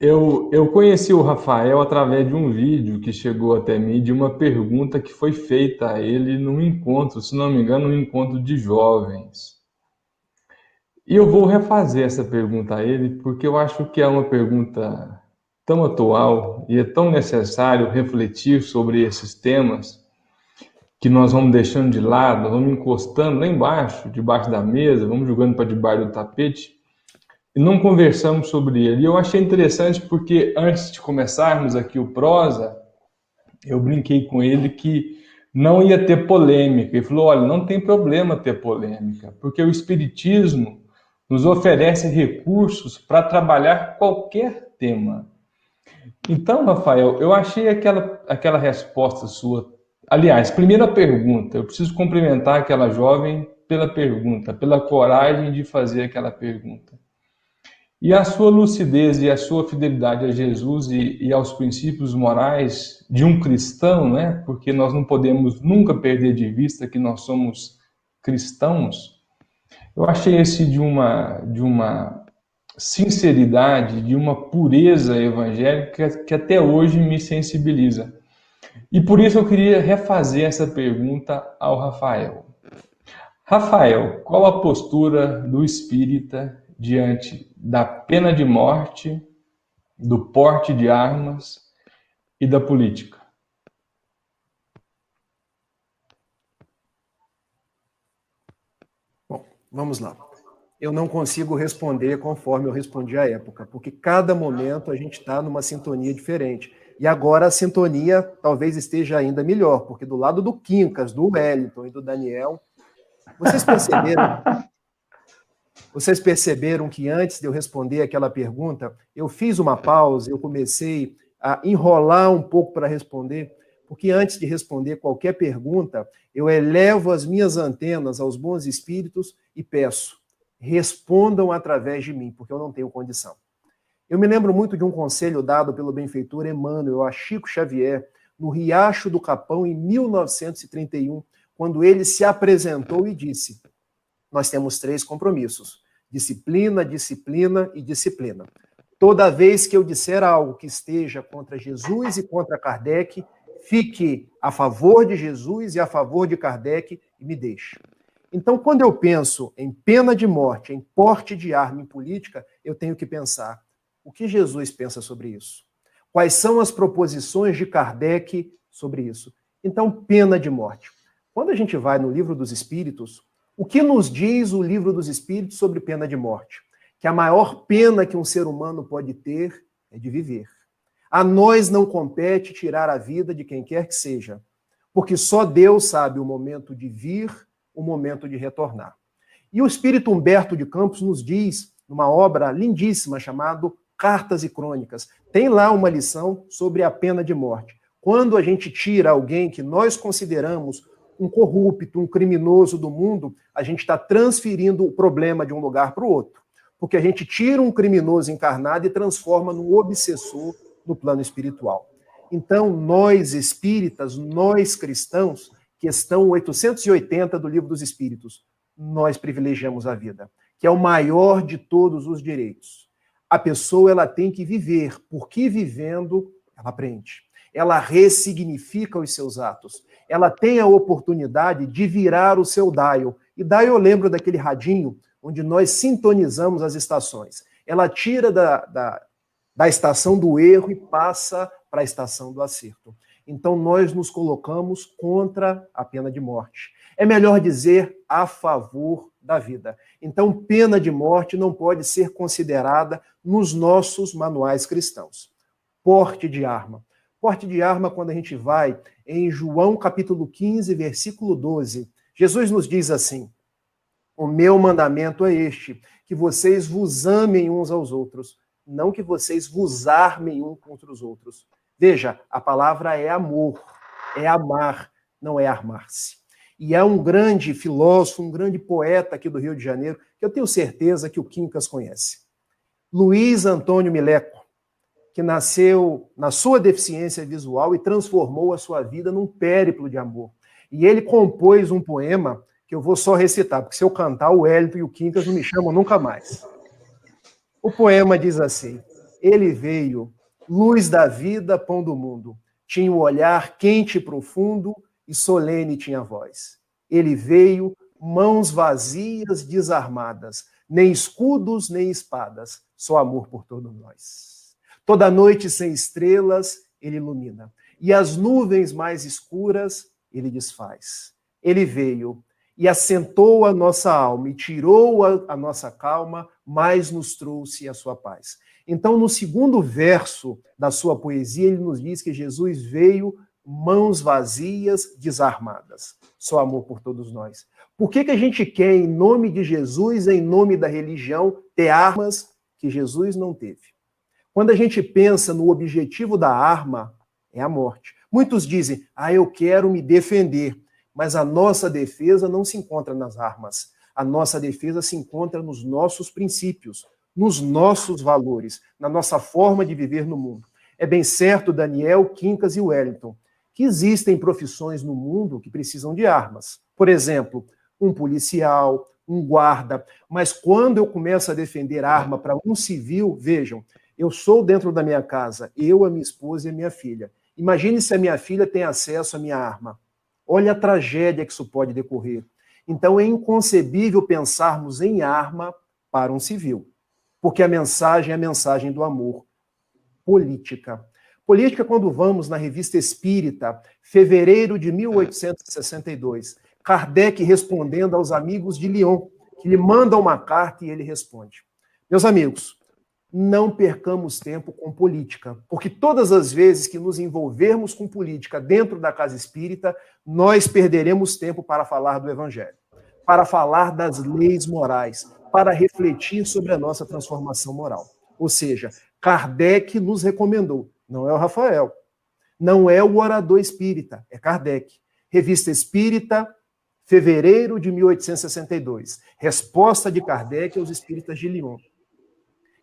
Eu conheci o Rafael através de um vídeo que chegou até mim de uma pergunta que foi feita a ele num encontro, se não me engano, num encontro de jovens. E eu vou refazer essa pergunta a ele porque eu acho que é uma pergunta tão atual e é tão necessário refletir sobre esses temas que nós vamos deixando de lado, nós vamos encostando lá embaixo, debaixo da mesa, vamos jogando para debaixo do tapete e não conversamos sobre ele. E eu achei interessante porque antes de começarmos aqui o prosa, eu brinquei com ele que não ia ter polêmica. Ele falou: olha, não tem problema ter polêmica, porque o Espiritismo nos oferece recursos para trabalhar qualquer tema. Então, Rafael, eu achei aquela resposta sua. Aliás, primeira pergunta, eu preciso cumprimentar aquela jovem pela pergunta, pela coragem de fazer aquela pergunta. E a sua lucidez e a sua fidelidade a Jesus e aos princípios morais de um cristão, né? Porque nós não podemos nunca perder de vista que nós somos cristãos. Eu achei esse de uma sinceridade, de uma pureza evangélica que até hoje me sensibiliza. E por isso eu queria refazer essa pergunta ao Rafael. Rafael, qual a postura do espírita diante da pena de morte, do porte de armas e da política? Bom, vamos lá. Eu não consigo responder conforme eu respondi à época, porque cada momento a gente está numa sintonia diferente. E agora a sintonia talvez esteja ainda melhor, porque do lado do Quincas, do Wellington e do Daniel, vocês perceberam que antes de eu responder aquela pergunta, eu fiz uma pausa, eu comecei a enrolar um pouco para responder, porque antes de responder qualquer pergunta, eu elevo as minhas antenas aos bons espíritos e peço: respondam através de mim, porque eu não tenho condição. Eu me lembro muito de um conselho dado pelo benfeitor Emmanuel a Chico Xavier, no Riacho do Capão, em 1931, quando ele se apresentou e disse: nós temos 3 compromissos: disciplina, disciplina e disciplina. Toda vez que eu disser algo que esteja contra Jesus e contra Kardec, fique a favor de Jesus e a favor de Kardec e me deixe. Então, quando eu penso em pena de morte, em porte de arma em política, eu tenho que pensar: o que Jesus pensa sobre isso? Quais são as proposições de Kardec sobre isso? Então, pena de morte. Quando a gente vai no Livro dos Espíritos, o que nos diz o Livro dos Espíritos sobre pena de morte? Que a maior pena que um ser humano pode ter é de viver. A nós não compete tirar a vida de quem quer que seja, porque só Deus sabe o momento de vir, o momento de retornar. E o espírito Humberto de Campos nos diz, numa obra lindíssima chamada Cartas e Crônicas, tem lá uma lição sobre a pena de morte. Quando a gente tira alguém que nós consideramos um corrupto, um criminoso do mundo, a gente está transferindo o problema de um lugar para o outro. Porque a gente tira um criminoso encarnado e transforma num obsessor no plano espiritual. Então, nós espíritas, nós cristãos, questão 880 do Livro dos Espíritos, nós privilegiamos a vida, que é o maior de todos os direitos. A pessoa ela tem que viver, porque vivendo, ela aprende. Ela ressignifica os seus atos. Ela tem a oportunidade de virar o seu dial. E dial eu lembro daquele radinho onde nós sintonizamos as estações. Ela tira da estação do erro e passa para a estação do acerto. Então nós nos colocamos contra a pena de morte. É melhor dizer a favor da vida. Então pena de morte não pode ser considerada nos nossos manuais cristãos. Porte de arma. Porte de arma, quando a gente vai em João capítulo 15, versículo 12, Jesus nos diz assim: o meu mandamento é este, que vocês vos amem uns aos outros, não que vocês vos armem uns contra os outros. Veja, a palavra é amor, é amar, não é armar-se. E é um grande filósofo, um grande poeta aqui do Rio de Janeiro, que eu tenho certeza que o Quincas conhece. Luiz Antônio Mileco, que nasceu na sua deficiência visual e transformou a sua vida num périplo de amor. E ele compôs um poema que eu vou só recitar, porque se eu cantar, o Wellington e o Quincas não me chamam nunca mais. O poema diz assim: Ele veio, luz da vida, pão do mundo. Tinha o olhar quente e profundo e solene tinha a voz. Ele veio, mãos vazias, desarmadas, nem escudos, nem espadas, só amor por todos nós. Toda noite sem estrelas, ele ilumina, e as nuvens mais escuras, ele desfaz. Ele veio e assentou a nossa alma e tirou a nossa calma, mas nos trouxe a sua paz. Então, no segundo verso da sua poesia, ele nos diz que Jesus veio mãos vazias, desarmadas. Só amor por todos nós. Por que a gente quer, em nome de Jesus, em nome da religião, ter armas que Jesus não teve? Quando a gente pensa no objetivo da arma, é a morte. Muitos dizem, eu quero me defender. Mas a nossa defesa não se encontra nas armas. A nossa defesa se encontra nos nossos princípios, nos nossos valores, na nossa forma de viver no mundo. É bem certo, Daniel, Quincas e Wellington, que existem profissões no mundo que precisam de armas. Por exemplo, um policial, um guarda. Mas quando eu começo a defender arma para um civil, vejam, eu sou dentro da minha casa, eu, a minha esposa e a minha filha. Imagine se a minha filha tem acesso à minha arma. Olha a tragédia que isso pode decorrer. Então é inconcebível pensarmos em arma para um civil, porque a mensagem é a mensagem do amor. Política. Política, quando vamos na Revista Espírita, fevereiro de 1862, Kardec respondendo aos amigos de Lyon, que lhe mandam uma carta e ele responde. Meus amigos, não percamos tempo com política, porque todas as vezes que nos envolvermos com política dentro da casa espírita, nós perderemos tempo para falar do Evangelho, para falar das leis morais, para refletir sobre a nossa transformação moral. Ou seja, Kardec nos recomendou, não é o Rafael, não é o orador espírita, é Kardec. Revista Espírita, fevereiro de 1862. Resposta de Kardec aos espíritas de Lyon.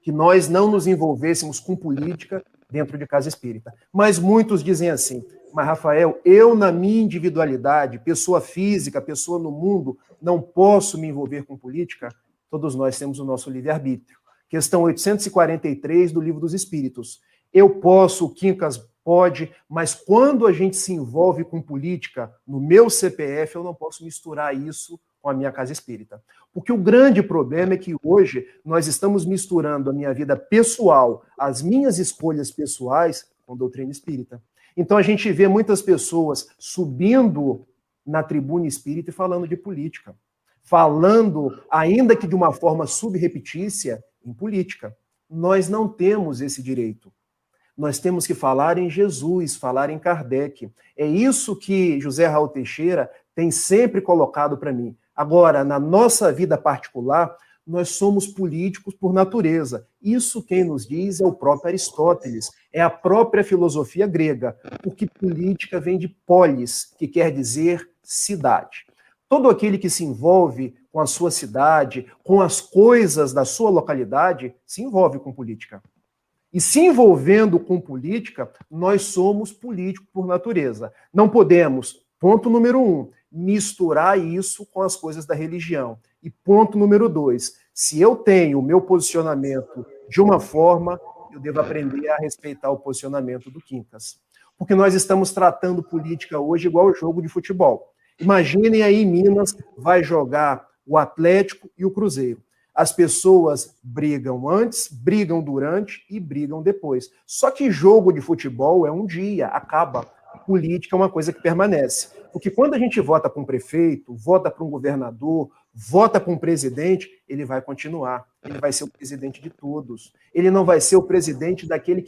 Que nós não nos envolvêssemos com política dentro de casa espírita. Mas muitos dizem assim, mas Rafael, eu na minha individualidade, pessoa física, pessoa no mundo, não posso me envolver com política? Todos nós temos o nosso livre-arbítrio. Questão 843 do Livro dos Espíritos. Eu posso, o Quincas pode, mas quando a gente se envolve com política, no meu CPF, eu não posso misturar isso com a minha casa espírita. Porque o grande problema é que hoje nós estamos misturando a minha vida pessoal, as minhas escolhas pessoais, com doutrina espírita. Então a gente vê muitas pessoas subindo na tribuna espírita e falando de política. Falando, ainda que de uma forma subrepetícia, em política. Nós não temos esse direito. Nós temos que falar em Jesus, falar em Kardec. É isso que José Raul Teixeira tem sempre colocado para mim. Agora, na nossa vida particular, nós somos políticos por natureza. Isso quem nos diz é o próprio Aristóteles, é a própria filosofia grega, porque política vem de polis, que quer dizer cidade. Todo aquele que se envolve com a sua cidade, com as coisas da sua localidade, se envolve com política. E se envolvendo com política, nós somos políticos por natureza. Não podemos, ponto número 1, misturar isso com as coisas da religião. E ponto número 2, se eu tenho o meu posicionamento de uma forma, eu devo aprender a respeitar o posicionamento do Quincas. Porque nós estamos tratando política hoje igual ao jogo de futebol. Imaginem aí em Minas, vai jogar o Atlético e o Cruzeiro. As pessoas brigam antes, brigam durante e brigam depois. Só que jogo de futebol é um dia, acaba. Política é uma coisa que permanece. Porque quando a gente vota para um prefeito, vota para um governador, vota para um presidente, ele vai continuar. Ele vai ser o presidente de todos. Ele não vai ser o presidente daqueles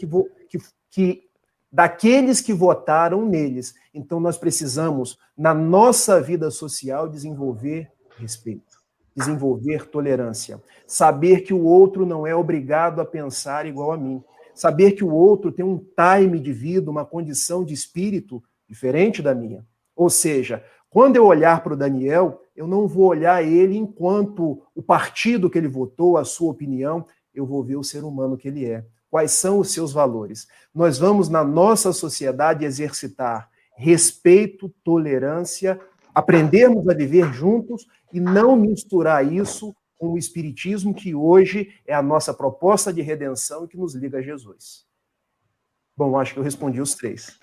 que votaram neles. Então nós precisamos, na nossa vida social, desenvolver respeito. Desenvolver tolerância, saber que o outro não é obrigado a pensar igual a mim, saber que o outro tem um time de vida, uma condição de espírito diferente da minha. Ou seja, quando eu olhar para o Daniel, eu não vou olhar ele enquanto o partido que ele votou, a sua opinião, eu vou ver o ser humano que ele é. Quais são os seus valores? Nós vamos, na nossa sociedade, exercitar respeito, tolerância, aprendermos a viver juntos e não misturar isso com o Espiritismo, que hoje é a nossa proposta de redenção e que nos liga a Jesus? Bom, acho que eu respondi os três.